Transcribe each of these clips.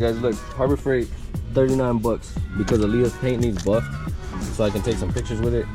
Alright guys, look, Harbor Freight, 39 bucks because Aaliyah's paint needs buffed, so I can take some pictures with it.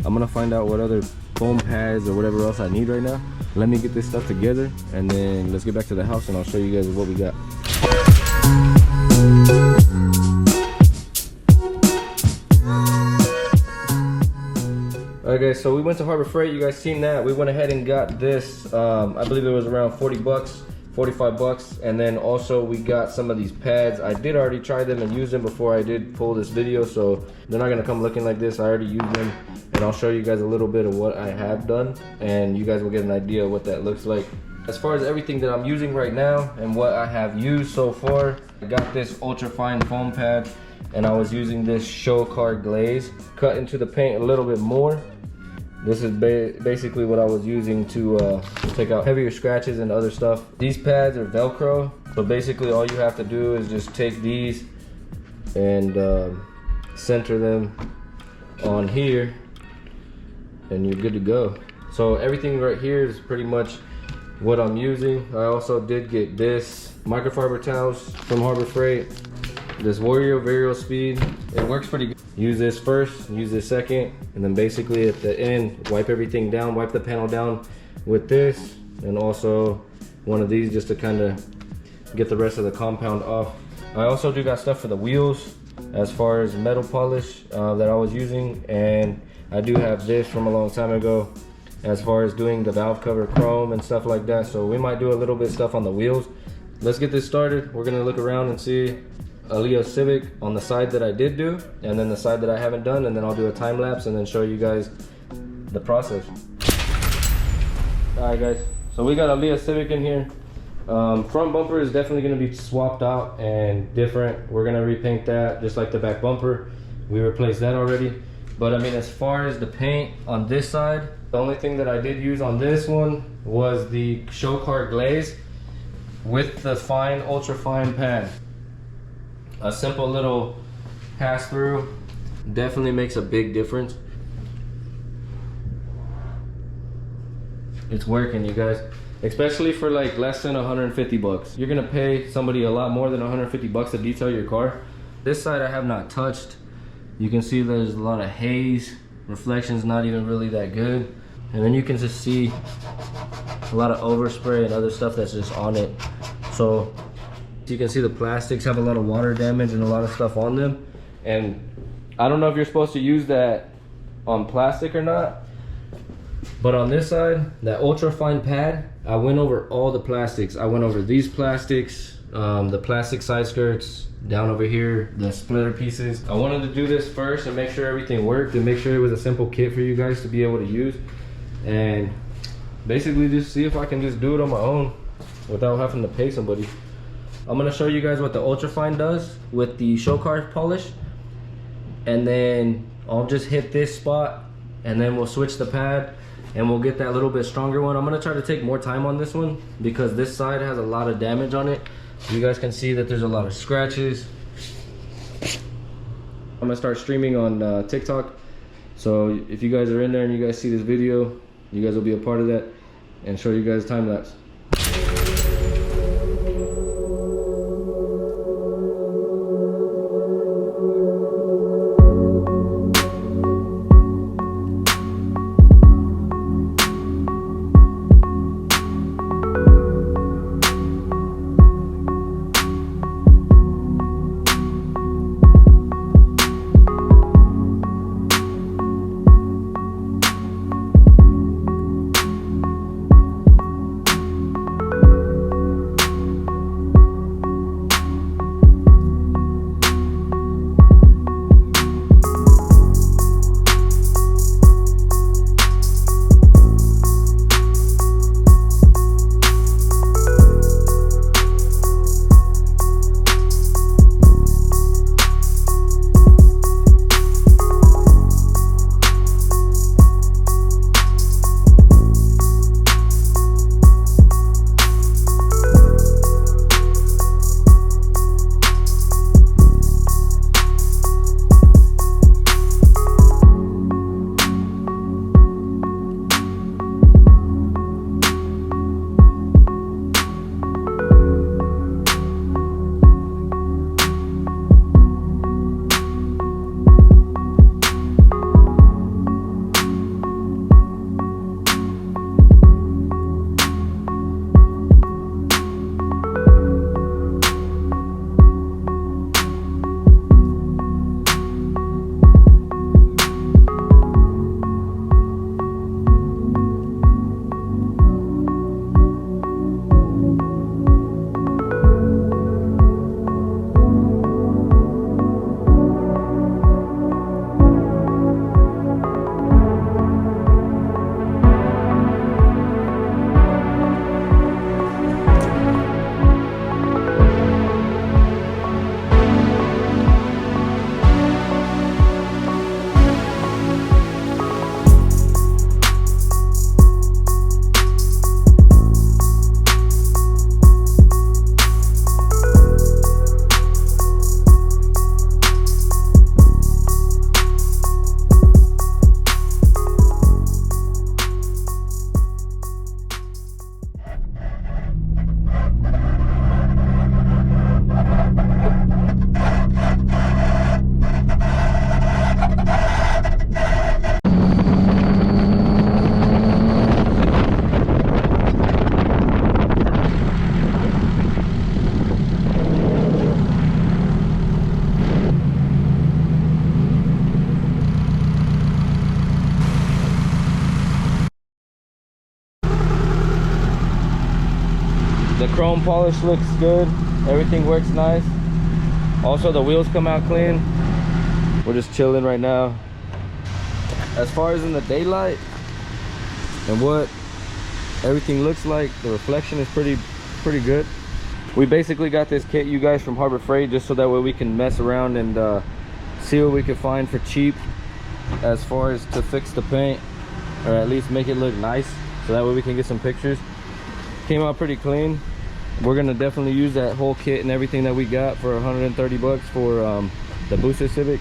I'm gonna find out what other foam pads or whatever else I need right now. Let me get this stuff together and then let's get back to the house and I'll show you guys what we got. Alright guys, so we went to Harbor Freight. You guys seen that. We went ahead and got this. I believe it was around 40 bucks, 45 bucks. And then also we got some of these pads. I did already try them and use them before I did pull this video, so they're not gonna come looking like this. I already used them and I'll show you guys a little bit of what I have done and you guys will get an idea of what that looks like. As far as everything that I'm using right now and what I have used so far, I got this ultra fine foam pad and I was using this show car glaze cut into the paint a little bit more. This is basically what I was using to take out heavier scratches and other stuff. These pads are Velcro, so basically all you have to do is just take these and center them on here and you're good to go. So everything right here is pretty much what I'm using. I also did get this microfiber towels from Harbor Freight, this Warrior Varial Speed. It works pretty good. Use this first, use this second, and then basically at the end, wipe everything down, wipe the panel down with this, and also one of these just to kind of get the rest of the compound off. I also do got stuff for the wheels as far as metal polish that I was using, and I do have this from a long time ago as far as doing the valve cover chrome and stuff like that. So we might do a little bit of stuff on the wheels. Let's get this started. We're gonna look around and see Aaliyah Civic on the side that I did do and then the side that I haven't done, and then I'll do a time lapse and then show you guys the process. Alright guys, so we got Aaliyah Civic in here. Front bumper is definitely going to be swapped out and different. We're going to repaint that just like the back bumper. We replaced that already. But I mean, as far as the paint on this side, the only thing that I did use on this one was the show car glaze with the fine, ultra fine pad. A simple little pass through definitely makes a big difference. It's working, you guys, especially for like less than 150 bucks. You're gonna pay somebody a lot more than 150 bucks to detail your car. This side I have not touched. You can see there's a lot of haze. Reflection's not even really that good. And then you can just see a lot of overspray and other stuff that's just on it. So you can see the plastics have a lot of water damage and a lot of stuff on them. And I don't know if you're supposed to use that on plastic or not, but on this side, that ultra fine pad, I went over all the plastics. I went over these plastics, the plastic side skirts, down over here, the splitter pieces. I wanted to do this first and make sure everything worked and make sure it was a simple kit for you guys to be able to use. And basically just see if I can just do it on my own without having to pay somebody. I'm gonna show you guys what the ultra fine does with the show car polish, and then I'll just hit this spot and then we'll switch the pad and we'll get that little bit stronger one. I'm gonna try to take more time on this one because this side has a lot of damage on it. You guys can see that there's a lot of scratches. I'm gonna start streaming on TikTok, so if you guys are in there and you guys see this video, you guys will be a part of that and show you guys time lapse. chrome polish looks good. Everything works nice. Also, the wheels come out clean. We're just chilling right now. As far as in the daylight and what everything looks like, the reflection is pretty good. We basically got this kit, you guys, from Harbor Freight, just so that way we can mess around and see what we can find for cheap as far as to fix the paint, or at least make it look nice, so that way we can get some pictures. Came out pretty clean. We're gonna definitely use that whole kit and everything that we got for 130 bucks for the Boosted Civic.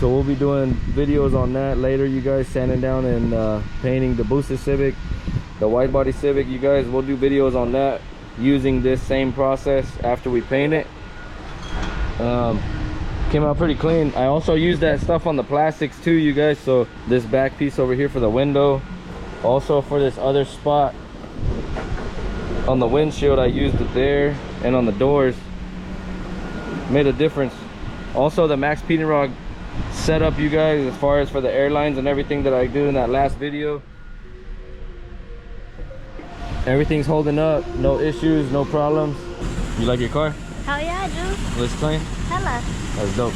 So we'll be doing videos on that later, you guys, sanding down and painting the Boosted Civic, the wide body Civic. You guys, we'll do videos on that using this same process after we paint it. Came out pretty clean. I also used that stuff on the plastics too, you guys. So this back piece over here for the window, also for this other spot on the windshield, I used it there, and on the doors. Made a difference. Also the Max Peating Rod setup, you guys, as far as for the airlines and everything that I did in that last video, everything's holding up, no issues, no problems. You like your car? Hell yeah, I do. Looks clean? Hella. That's dope.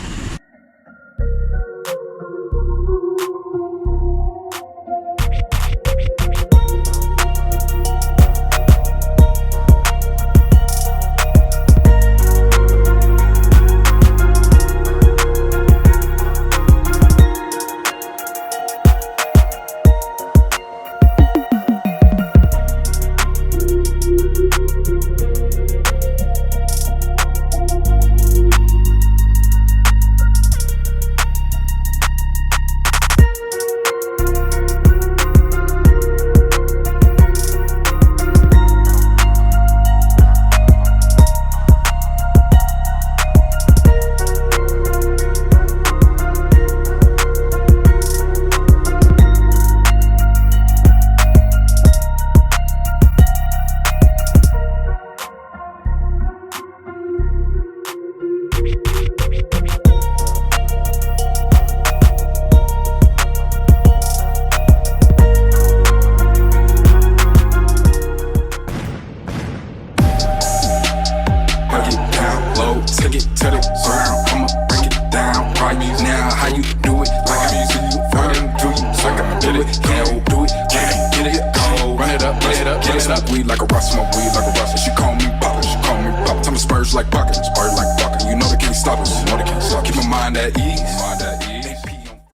Weed like a rock, smoke weed like a rock. And she call me Papa, she call me Papa. Tell me spurs like buckets, spurs like bucket. You know they can't stop us, you know they can't stop. Keep my mind at ease.